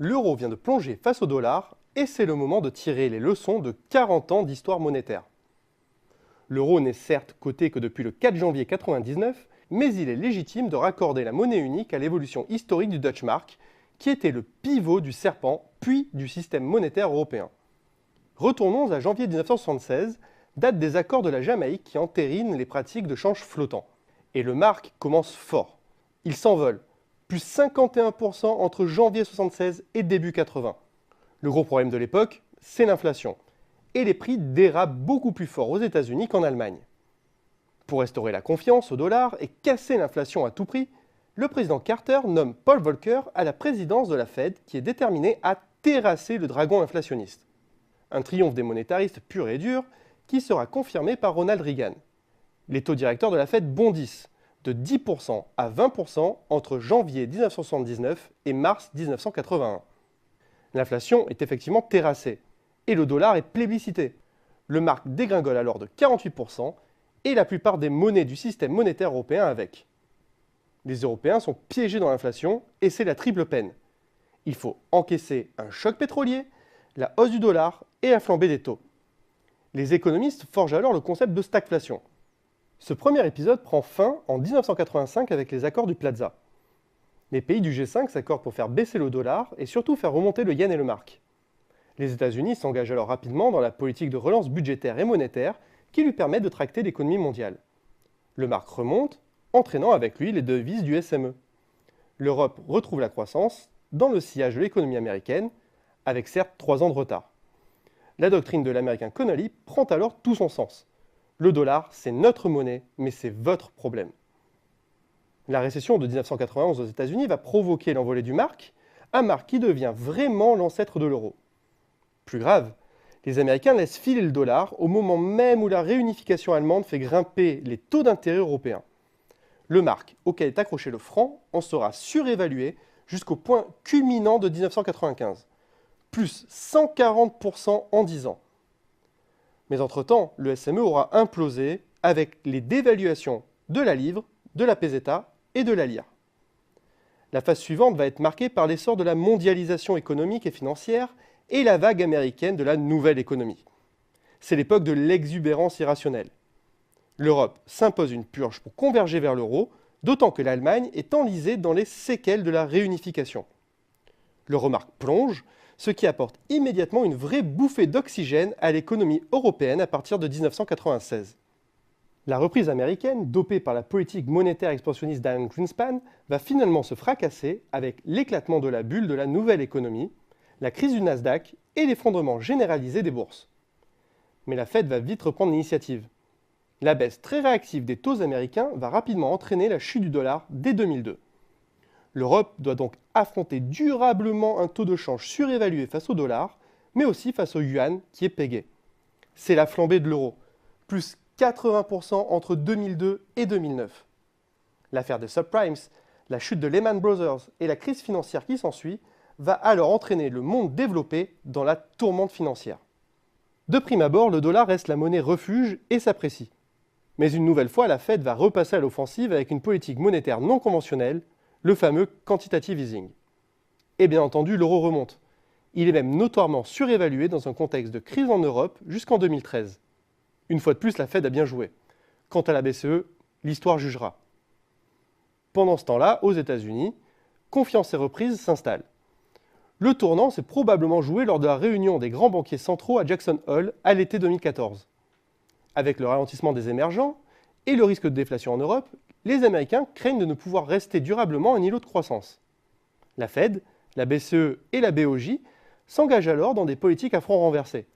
l'euro vient de plonger face au dollar et c'est le moment de tirer les leçons de 40 ans d'histoire monétaire. L'euro n'est certes coté que depuis le 4 janvier 1999, mais il est légitime de raccorder la monnaie unique à l'évolution historique du Deutsche Mark, qui était le pivot du serpent puis du système monétaire européen. Retournons à janvier 1976, date des accords de la Jamaïque qui entérinent les pratiques de change flottant. Et le mark commence fort. Il s'envole, plus 51% entre janvier 1976 et début 80. Le gros problème de l'époque, c'est l'inflation. Et les prix dérapent beaucoup plus fort aux États-Unis qu'en Allemagne. Pour restaurer la confiance au dollar et casser l'inflation à tout prix, le président Carter nomme Paul Volcker à la présidence de la Fed qui est déterminé à terrasser le dragon inflationniste. Un triomphe des monétaristes purs et durs qui sera confirmé par Ronald Reagan. Les taux directeurs de la Fed bondissent de 10% à 20% entre janvier 1979 et mars 1981. L'inflation est effectivement terrassée et le dollar est plébiscité. Le mark dégringole alors de 48% et la plupart des monnaies du système monétaire européen avec. Les Européens sont piégés dans l'inflation et c'est la triple peine. Il faut encaisser un choc pétrolier, la hausse du dollar et la flambée des taux. Les économistes forgent alors le concept de stagflation. Ce premier épisode prend fin en 1985 avec les accords du Plaza. Les pays du G5 s'accordent pour faire baisser le dollar et surtout faire remonter le yen et le mark. Les États-Unis s'engagent alors rapidement dans la politique de relance budgétaire et monétaire qui lui permet de tracter l'économie mondiale. Le mark remonte, entraînant avec lui les devises du SME. L'Europe retrouve la croissance dans le sillage de l'économie américaine, avec certes 3 ans de retard. La doctrine de l'américain Connolly prend alors tout son sens. Le dollar, c'est notre monnaie, mais c'est votre problème. La récession de 1991 aux États-Unis va provoquer l'envolée du mark, un mark qui devient vraiment l'ancêtre de l'euro. Plus grave, les Américains laissent filer le dollar au moment même où la réunification allemande fait grimper les taux d'intérêt européens. Le mark auquel est accroché le franc en sera surévalué jusqu'au point culminant de 1995, plus 140% en 10 ans. Mais entre-temps, le SME aura implosé avec les dévaluations de la livre, de la peseta et de la lire. La phase suivante va être marquée par l'essor de la mondialisation économique et financière et la vague américaine de la nouvelle économie. C'est l'époque de l'exubérance irrationnelle. L'Europe s'impose une purge pour converger vers l'euro, d'autant que l'Allemagne est enlisée dans les séquelles de la réunification. L'euro-mark plonge, ce qui apporte immédiatement une vraie bouffée d'oxygène à l'économie européenne à partir de 1996. La reprise américaine, dopée par la politique monétaire expansionniste d'Alan Greenspan, va finalement se fracasser avec l'éclatement de la bulle de la nouvelle économie, la crise du Nasdaq et l'effondrement généralisé des bourses. Mais la Fed va vite reprendre l'initiative. La baisse très réactive des taux américains va rapidement entraîner la chute du dollar dès 2002. L'Europe doit donc affronter durablement un taux de change surévalué face au dollar, mais aussi face au yuan qui est pégé. C'est la flambée de l'euro, plus 80% entre 2002 et 2009. L'affaire des subprimes, la chute de Lehman Brothers et la crise financière qui s'ensuit va alors entraîner le monde développé dans la tourmente financière. De prime abord, le dollar reste la monnaie refuge et s'apprécie. Mais une nouvelle fois, la Fed va repasser à l'offensive avec une politique monétaire non conventionnelle, le fameux quantitative easing. Et bien entendu, l'euro remonte. Il est même notoirement surévalué dans un contexte de crise en Europe jusqu'en 2013. Une fois de plus, la Fed a bien joué. Quant à la BCE, l'histoire jugera. Pendant ce temps-là, aux États-Unis, confiance et reprise s'installent. Le tournant s'est probablement joué lors de la réunion des grands banquiers centraux à Jackson Hole à l'été 2014. Avec le ralentissement des émergents et le risque de déflation en Europe, les Américains craignent de ne pouvoir rester durablement un îlot de croissance. La Fed, la BCE et la BOJ s'engagent alors dans des politiques à front renversé.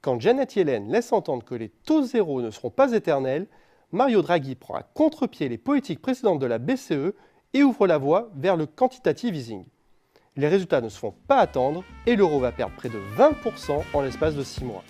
Quand Janet Yellen laisse entendre que les taux zéro ne seront pas éternels, Mario Draghi prend à contre-pied les politiques précédentes de la BCE et ouvre la voie vers le quantitative easing. Les résultats ne se font pas attendre et l'euro va perdre près de 20% en l'espace de 6 mois.